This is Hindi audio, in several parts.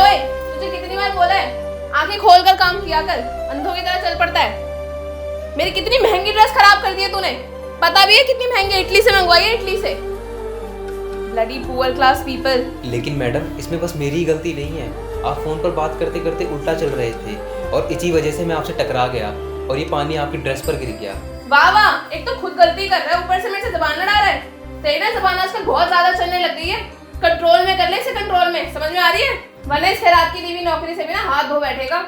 ओए, तुझे कितनी बार बोला है आंखें खोल कर काम किया कर, अंधों की तरह चल पड़ता है। मेरी कितनी महंगी ड्रेस खराब कर दी है तूने, पता भी है कितनी महंगी इटली से मंगवाई है, इटली से। Bloody poor class people. लेकिन मैडम इसमें बस मेरी गलती नहीं है, आप फ़ोन पर बात करते करते उल्टा चल रहे थे और इसी वजह से मैं आपसे टकरा गया और ये पानी आपकी ड्रेस पर गिर गया। वाह वाह, एक तो खुद गलती कर रहा है, ऊपर से मेरे से जबान लड़ा रहा है। तेरी ना जबान आजकल बहुत ज्यादा चलने लग गई है, कंट्रोल में कर ले इसे, कंट्रोल में, समझ में आ रही है? वरना इस खैरात की दी हुई नौकरी से भी ना हाथ धो बैठेगा।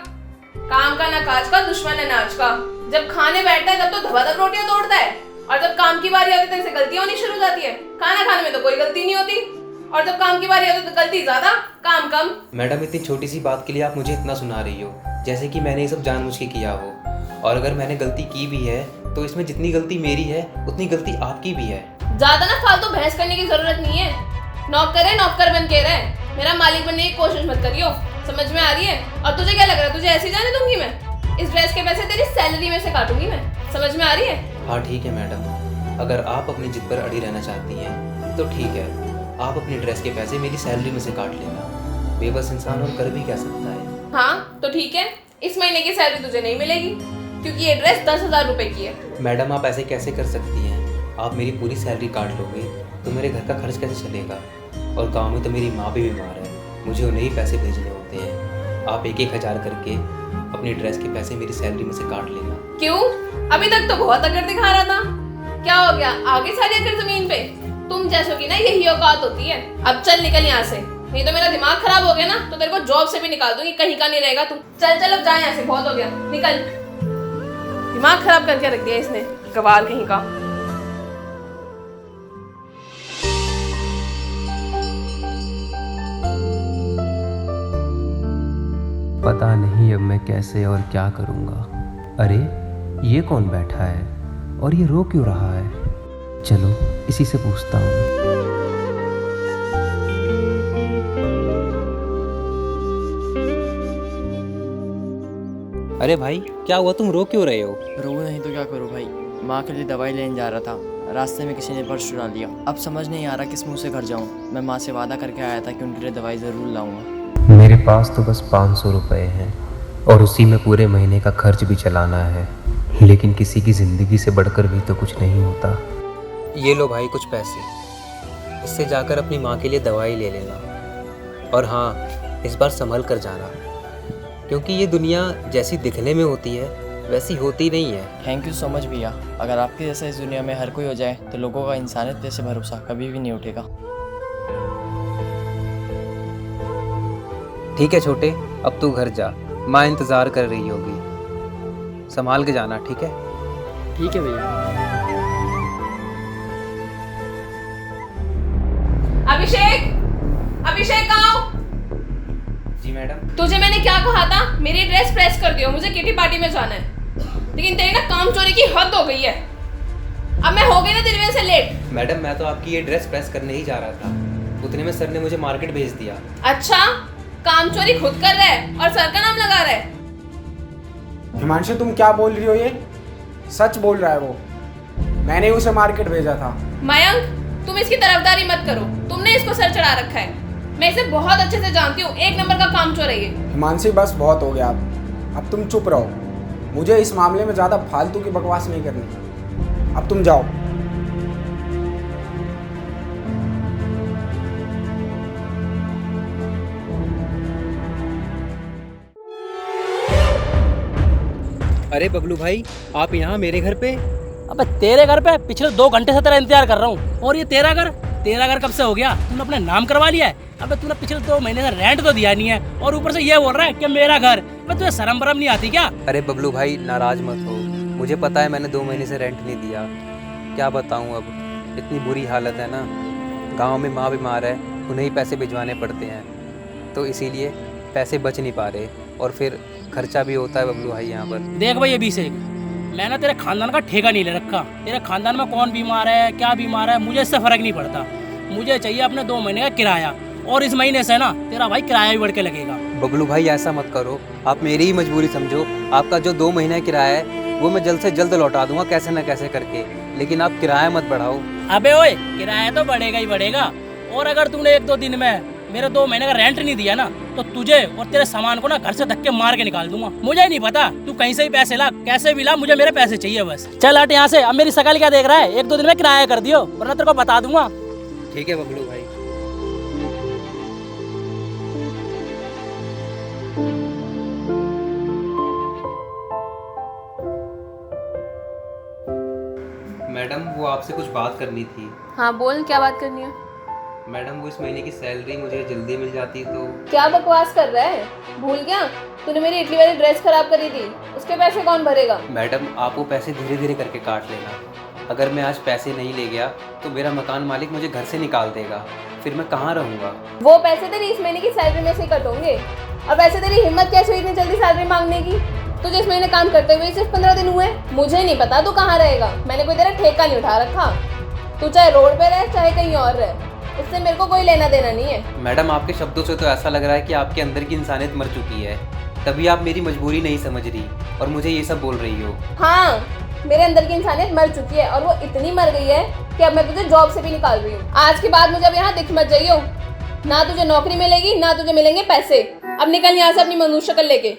काम का ना काज का, दुश्मन है नाच का। जब खाने बैठता है तब तो धबाधब रोटियां तोड़ता है, और जब काम की बारी आती है तो इसे गलतियां होनी शुरू हो जाती है। खाना खाने में तो कोई गलती नहीं होती, और जब काम की बारी आती है तो गलती ज्यादा, काम कम। मैडम इतनी छोटी सी बात के लिए आप मुझे इतना सुना रही हो, जैसे कि मैंने ये सब जानबूझ के किया हो। और अगर मैंने गलती की भी है तो इसमें जितनी गलती मेरी है उतनी गलती आपकी भी है। ज्यादा ना फालतू बहस करने की जरूरत नहीं है। नौकर है, नौकर बन के रहे, मेरा मालिक बनने की कोशिश मत करियो, समझ में आ रही है? और तुझे क्या लग रहा है, तुझे ऐसे जाने दूंगी मैं? इस ड्रेस के पैसे तेरी सैलरी में से काटूंगी मैं, समझ में आ रही है? हाँ ठीक है मैडम, अगर आप अपनी जिद पर अड़ी रहना चाहती हैं तो ठीक है, आप अपनी ड्रेस के पैसे मेरी सैलरी में से काट लेना। बेबस इंसान और कर भी क्या सकता है। हाँ तो ठीक है, इस महीने की सैलरी तुझे नहीं मिलेगी, क्योंकि ये ड्रेस 10,000 रुपए की है। मैडम आप ऐसे कैसे कर सकती हैं? आप मेरी पूरी सैलरी काट लोगे तो मेरे घर का खर्च कैसे चलेगा? और गांव में तो मेरी माँ भी बीमार है, मुझे उन्हें ही पैसे भेजने होते हैं। आप 1-1 हज़ार करके अपनी ड्रेस के पैसे मेरी सैलरी में से काट लेना। क्यों? अभी तक तो बहुत अकड़ दिखा रहा था, क्या हो गया? आगे सारी अकड़ जमीन पे। तुम जैसों की ना यही औकात होती है। अब चल निकल यहाँ से, नहीं तो मेरा दिमाग खराब हो गया ना तो तेरे को जॉब से भी निकाल दूंगी, कहीं का नहीं रहेगा तू। चल चल अब जा यहाँ से, बहुत हो गया, निकल। दिमाग खराब करके रख दिया इसने, गवार कहीं का। पता नहीं अब मैं कैसे और क्या करूँगा। अरे ये कौन बैठा है और ये रो क्यों रहा है? चलो इसी से पूछता हूँ। अरे भाई क्या हुआ, तुम रो क्यों रहे हो? रो नहीं तो क्या करूँ भाई, माँ के लिए दवाई लेने जा रहा था, रास्ते में किसी ने पर्स चुरा लिया। अब समझ नहीं आ रहा किस मुंह से घर जाऊँ। मैं माँ से वादा करके आया था कि उनके लिए दवाई ज़रूर लाऊंगा। मेरे पास तो बस 500 रुपये हैं और उसी में पूरे महीने का खर्च भी चलाना है, लेकिन किसी की ज़िंदगी से बढ़कर भी तो कुछ नहीं होता। ये लो भाई कुछ पैसे, इससे जाकर अपनी माँ के लिए दवाई ले लेना। और हाँ, इस बार संभल कर जाना, क्योंकि ये दुनिया जैसी दिखने में होती है वैसी होती नहीं है। थैंक यू सो मच भैया। अगर आपके जैसा इस दुनिया में हर कोई हो जाए तो लोगों का इंसानियत जैसे भरोसा कभी भी नहीं उठेगा। ठीक है छोटे, अब तू घर जा, माँ इंतज़ार कर रही होगी। संभाल के जाना, ठीक है? ठीक है भैया। अभिषेक, अभिषेक आओ। जी मैडम। तुझे मैंने क्या कहा था, मेरी ड्रेस प्रेस कर दियो, मुझे किटी पार्टी में जाना है। लेकिन तेरी ना काम चोरी की हद हो गई है। अब मैं हो गई ना तेरी वजह से लेट। मैडम मैं तो आपकी ये ड्रेस प्रेस करने ही जा रहा था, उतने में सर ने मुझे मार्केट भेज दिया। अच्छा, काम चोरी खुद कर रहा है और सर का नाम लगा रहा है। हिमांशु तुम क्या बोल रही हो? ये सच बोल रहा है वो, मैंने उसे मार्केट भेजा था। मयंक, तुम इसकी तरफदारी मत करो, तुमने इसको सर चढ़ा रखा है। मैं इसे बहुत अच्छे से जानती हूँ, एक नंबर का काम चोर है ये। हिमांशु बस बहुत हो गया, अब तुम चुप रहो। मुझे इस मामले में ज़्यादा फालतू की बकवास नहीं करनी, अब तुम जाओ। अरे बबलू भाई, आप यहाँ मेरे घर पे? अबे तेरे घर पे पिछले 2 घंटे से तेरा इंतजार कर रहा हूँ। और ये तेरा घर कब से हो गया? तूने अपने नाम करवा लिया है? अबे तूने पिछले 2 महीने से रेंट तो दिया नहीं है और ऊपर से ये बोल रहा है कि मेरा घर। अबे तुझे शर्म बरम नहीं आती क्या? अरे बबलू भाई नाराज मत हो, मुझे पता है मैंने 2 महीने से रेंट नहीं दिया। क्या बताऊँ, अब इतनी बुरी हालत है ना, गाँव में माँ बीमार है, उन्हें ही पैसे भिजवाने पड़ते हैं, तो इसीलिए पैसे बच नहीं पा रहे और फिर खर्चा भी होता है बबलू भाई यहाँ पर। देख भाई अभिषेक, मैंने तेरे खानदान का ठेका नहीं ले रखा। तेरे खानदान में कौन बीमार है, क्या बीमार है, मुझे इससे फर्क नहीं पड़ता। मुझे चाहिए अपने 2 महीने का किराया, और इस महीने से ना तेरा भाई किराया भी बढ़ के लगेगा। बबलू भाई ऐसा मत करो, आप मेरी ही मजबूरी समझो। आपका जो 2 महीने का किराया है वो मैं जल्द से जल्द लौटा दूंगा कैसे न कैसे करके, लेकिन आप किराया मत बढ़ाओ। अबे ओए, किराया तो बढ़ेगा ही बढ़ेगा। और अगर तूने 1-2 दिन में मेरे 2 महीने का रेंट नहीं दिया ना तो तुझे और तेरे सामान को ना घर से धक्के मार के निकाल दूंगा। मुझे नहीं पता, तू कहीं से ही पैसे ला, कैसे भी ला, मुझे मेरे पैसे चाहिए बस। चल हट यहाँ से, अब मेरी शकल क्या देख रहा है, 1-2 दिन में किराया कर दियो वरना तेरे को बता दूंगा। ठीक है बबलू भाई। मैडम वो आपसे कुछ बात करनी थी। हाँ बोल, क्या बात करनी है? मैडम वो इस महीने की सैलरी मुझे जल्दी मिल जाती तो। क्या बकवास कर रहा है, भूल गया? तूने मेरी इटली वाली ड्रेस खराब करी थी, उसके पैसे कौन भरेगा? मैडम आप वो पैसे धीरे धीरे करके काट लेना। अगर मैं आज पैसे नहीं ले गया तो मेरा मकान मालिक मुझे घर से निकाल देगा, फिर मैं कहाँ रहूँगा? वो पैसे तेरी इस महीने की सैलरी में से कट होंगे। और वैसे तेरी हिम्मत कैसे हुई इतनी जल्दी सैलरी मांगने की? तुझे इस महीने काम करते हुए सिर्फ 15 दिन हुए। मुझे नहीं पता तू कहाँ रहेगा, मैंने कोई तेरा ठेका नहीं उठा रखा। तू चाहे रोड पे रहे चाहे कहीं और रहे, उससे मेरे को कोई लेना देना नहीं है। मैडम आपके शब्दों से तो ऐसा लग रहा है कि आपके अंदर की इंसानियत मर चुकी है, तभी आप मेरी मजबूरी नहीं समझ रही और मुझे ये सब बोल रही हो। हाँ, मेरे अंदर की इंसानियत मर चुकी है और वो इतनी मर गई है कि अब मैं तुझे जॉब से भी निकाल रही हूँ। आज के बाद मुझे अब यहाँ दिख मत जाइयो, ना तुझे नौकरी मिलेगी ना तुझे मिलेंगे पैसे। अब निकल यहाँ से अपनी मनुष्य शक्ल लेके।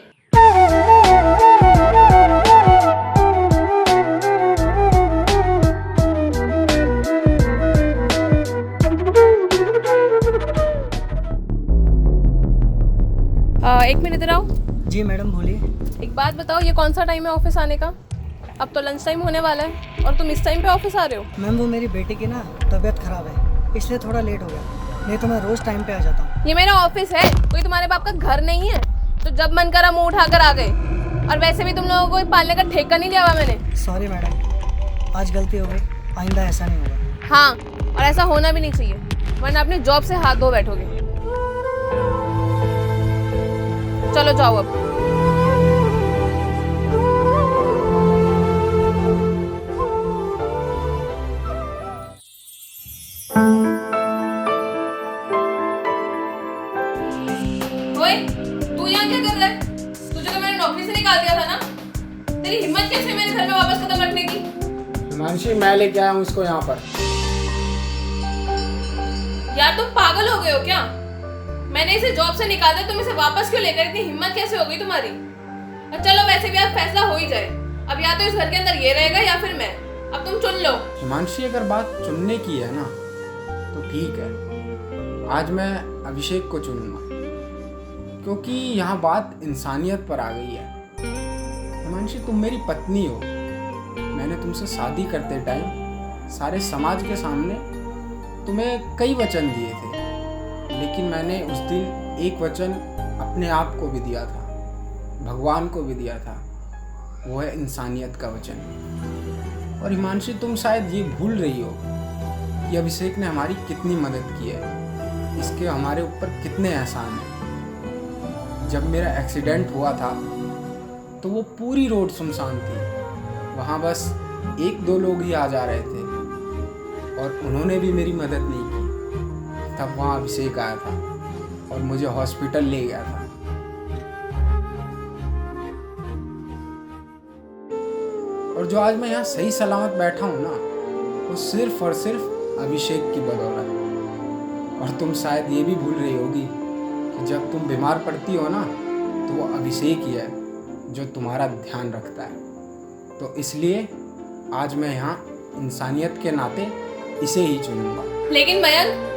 एक मिनट इधर आओ। जी मैडम बोलिए। एक बात बताओ, ये कौन सा टाइम है ऑफिस आने का? अब तो लंच टाइम होने वाला है और तुम इस टाइम पे ऑफिस आ रहे हो? मैम वो मेरी बेटी की ना तबीयत खराब है, इसलिए थोड़ा लेट हो गया, नहीं तो मैं रोज़ टाइम पे आ जाता हूँ। ये मेरा ऑफिस है, कोई तुम्हारे बाप का घर नहीं है। तो जब मन करा मुंह उठाकर आ गए। और वैसे भी तुम लोगों को पालने का ठेका नहीं लिया हुआ मैंने। सॉरी मैडम, आज गलती हो गई, आइंदा ऐसा नहीं होगा। हाँ, और ऐसा होना भी नहीं चाहिए, वरना अपनी जॉब से हाथ धो बैठोगे। चलो जाओ अब। ओए, तू यहाँ क्या कर रहा है? तुझे तो मैंने नौकरी से निकाल दिया था ना? तेरी हिम्मत कैसे है मेरे घर में वापस कदम रखने की? हिमांशी मैं लेके आया हूँ इसको यहाँ पर। यार तुम पागल हो गए हो क्या? मैंने इसे जॉब से निकाल दिया, तुम इसे वापस क्यों लेकर? इतनी हिम्मत कैसे हो गई तुम्हारी? और चलो वैसे भी अब फैसला हो ही जाए, अब या तो इस घर के अंदर ये रहेगा या फिर मैं। अब तुम चुन लो। हिमांशी अगर बात चुनने की है ना तो ठीक है, आज मैं अभिषेक को चुनूंगा, क्योंकि यहाँ बात इंसानियत पर आ गई है। हिमांशी तुम मेरी पत्नी हो, मैंने तुमसे शादी करते टाइम सारे समाज के सामने तुम्हें कई वचन दिए थे, लेकिन मैंने उस दिन एक वचन अपने आप को भी दिया था, भगवान को भी दिया था, वो है इंसानियत का वचन। और हिमांशी तुम शायद ये भूल रही हो कि अभिषेक ने हमारी कितनी मदद की है, इसके हमारे ऊपर कितने एहसान हैं। जब मेरा एक्सीडेंट हुआ था तो वो पूरी रोड सुनसान थी, वहाँ बस 1-2 लोग ही आ जा रहे थे और उन्होंने भी मेरी मदद नहीं की। तब वहाँ अभिषेक आया था और मुझे हॉस्पिटल ले गया था। और जो आज मैं यहाँ सही सलामत बैठा हूँ ना, वो सिर्फ और सिर्फ अभिषेक की बदौलत। और तुम शायद ये भी भूल रही होगी कि जब तुम बीमार पड़ती हो ना तो वो अभिषेक ही है जो तुम्हारा ध्यान रखता है। तो इसलिए आज मैं यहाँ इंसानियत के नाते इसे ही चुनूंगा। लेकिन मयंक,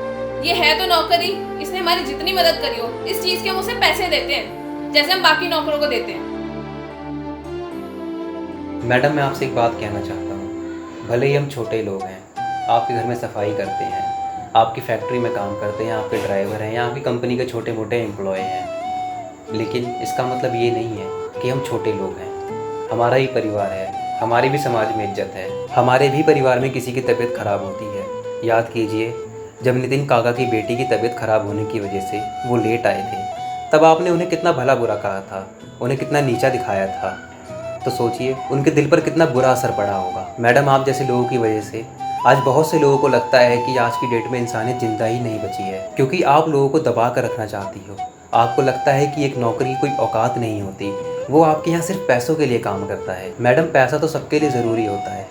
ये है तो नौकरी, इसने हमारी जितनी मदद करी हो इस चीज के हम उसे पैसे देते हैं, जैसे हम बाकी नौकरों को देते हैं। मैडम मैं आपसे एक बात कहना चाहता हूँ, भले ही हम छोटे लोग हैं, आपके घर में सफाई करते हैं, आपकी फैक्ट्री में काम करते हैं, आपके ड्राइवर हैं या आपकी कंपनी के छोटे मोटे एम्प्लॉय हैं, लेकिन इसका मतलब ये नहीं है कि हम छोटे लोग हैं। हमारा ही परिवार है, हमारी भी समाज में इज्जत है, हमारे भी परिवार में किसी की तबीयत खराब होती है। याद कीजिए, जब नितिन काका की बेटी की तबीयत खराब होने की वजह से वो लेट आए थे, तब आपने उन्हें कितना भला बुरा कहा था, उन्हें कितना नीचा दिखाया था। तो सोचिए उनके दिल पर कितना बुरा असर पड़ा होगा। मैडम आप जैसे लोगों की वजह से आज बहुत से लोगों को लगता है कि आज की डेट में इंसानियत जिंदा ही नहीं बची है, क्योंकि आप लोगों को दबा कर रखना चाहती हो। आपको लगता है कि एक नौकरी कोई औकात नहीं होती, वो आपके यहाँ सिर्फ पैसों के लिए काम करता है। मैडम पैसा तो सबके लिए ज़रूरी होता है,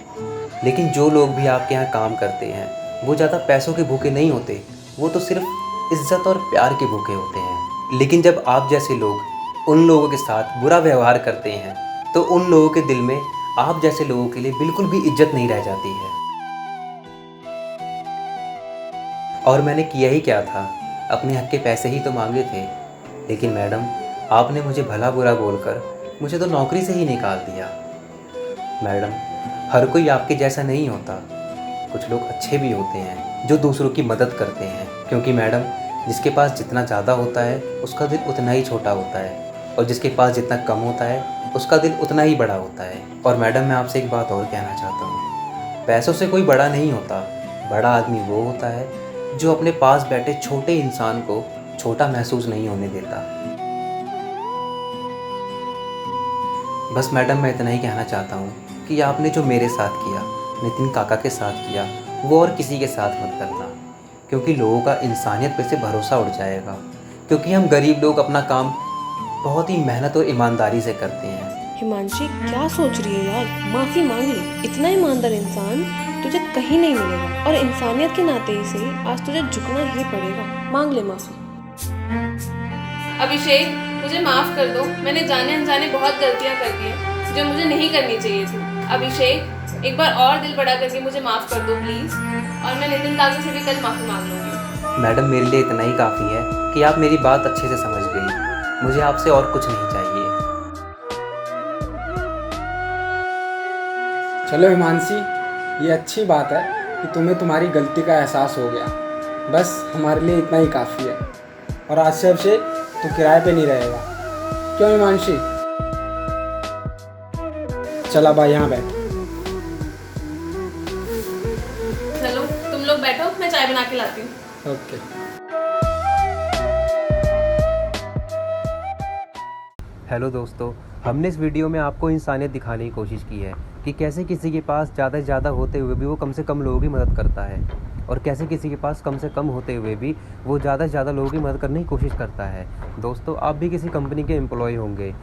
लेकिन जो लोग भी आपके यहाँ काम करते हैं वो ज़्यादा पैसों के भूखे नहीं होते, वो तो सिर्फ इज्जत और प्यार के भूखे होते हैं, लेकिन जब आप जैसे लोग उन लोगों के साथ बुरा व्यवहार करते हैं तो उन लोगों के दिल में आप जैसे लोगों के लिए बिल्कुल भी इज्जत नहीं रह जाती है। और मैंने किया ही क्या था, अपने हक के पैसे ही तो मांगे थे, लेकिन मैडम आपने मुझे भला बुरा बोलकर मुझे तो नौकरी से ही निकाल दिया। मैडम, हर कोई आपके जैसा नहीं होता, कुछ लोग अच्छे भी होते हैं जो दूसरों की मदद करते हैं, क्योंकि मैडम जिसके पास जितना ज़्यादा होता है उसका दिल उतना ही छोटा होता है, और जिसके पास जितना कम होता है उसका दिल उतना ही बड़ा होता है। और मैडम मैं आपसे एक बात और कहना चाहता हूँ, पैसों से कोई बड़ा नहीं होता, बड़ा आदमी वो होता है जो अपने पास बैठे छोटे इंसान को छोटा महसूस नहीं होने देता। बस मैडम मैं इतना ही कहना चाहता हूँ कि आपने जो मेरे साथ किया, नितिन काका के साथ किया, वो और किसी के साथ मत करना, क्योंकि लोगों का इंसानियत पे से भरोसा उड़ जाएगा, क्योंकि हम गरीब लोग अपना काम बहुत ही मेहनत और ईमानदारी से करते हैं। हिमांशी क्या सोच रही है यार, माफी मांग ले। इतना ईमानदार इंसान तुझे कहीं नहीं मिलेगा, और इंसानियत के नाते ही सही आज तुझे झुकना ही पड़ेगा। मांग ले माफी। अभिषेक मुझे माफ कर दो, मैंने जाने अनजाने बहुत गलतियां कर दी हैं जो मुझे नहीं करनी चाहिए थी। अभिषेक एक बार और दिल बड़ा करके मुझे माफ कर दो प्लीज, और मैं नितिन काका से भी कल माफी मांग लूंगी। मैडम मेरे लिए इतना ही काफ़ी है कि आप मेरी बात अच्छे से समझ गई, मुझे आपसे और कुछ नहीं चाहिए। चलो हिमांशी, ये अच्छी बात है कि तुम्हें तुम्हारी गलती का एहसास हो गया, बस हमारे लिए इतना ही काफ़ी है। और आज से अभिषेक तू किराए पे नहीं रहेगा, क्यों हिमांशी? चला भाई यहाँ बैठ। चलो तुम लोग बैठो, मैं चाय बना के लाती हूँ। ओके। हेलो दोस्तों, हमने इस वीडियो में आपको इंसानियत दिखाने की कोशिश की है कि कैसे किसी के पास ज़्यादा से ज़्यादा होते हुए भी वो कम से कम लोगों की मदद करता है, और कैसे किसी के पास कम से कम होते हुए भी वो ज़्यादा से ज़्यादा लोगों की मदद करने की कोशिश करता है। दोस्तों आप भी किसी कंपनी के एम्प्लॉय होंगे,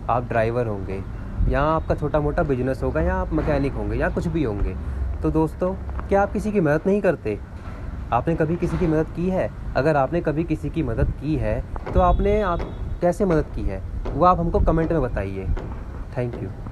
आप ड्राइवर होंगे, या आपका छोटा मोटा बिजनेस होगा, या आप मैकेनिक होंगे, या कुछ भी होंगे, तो दोस्तों क्या आप किसी की मदद नहीं करते? आपने कभी किसी की मदद की है? अगर आपने कभी किसी की मदद की है तो आप कैसे मदद की है वो आप हमको कमेंट में बताइए। Thank you.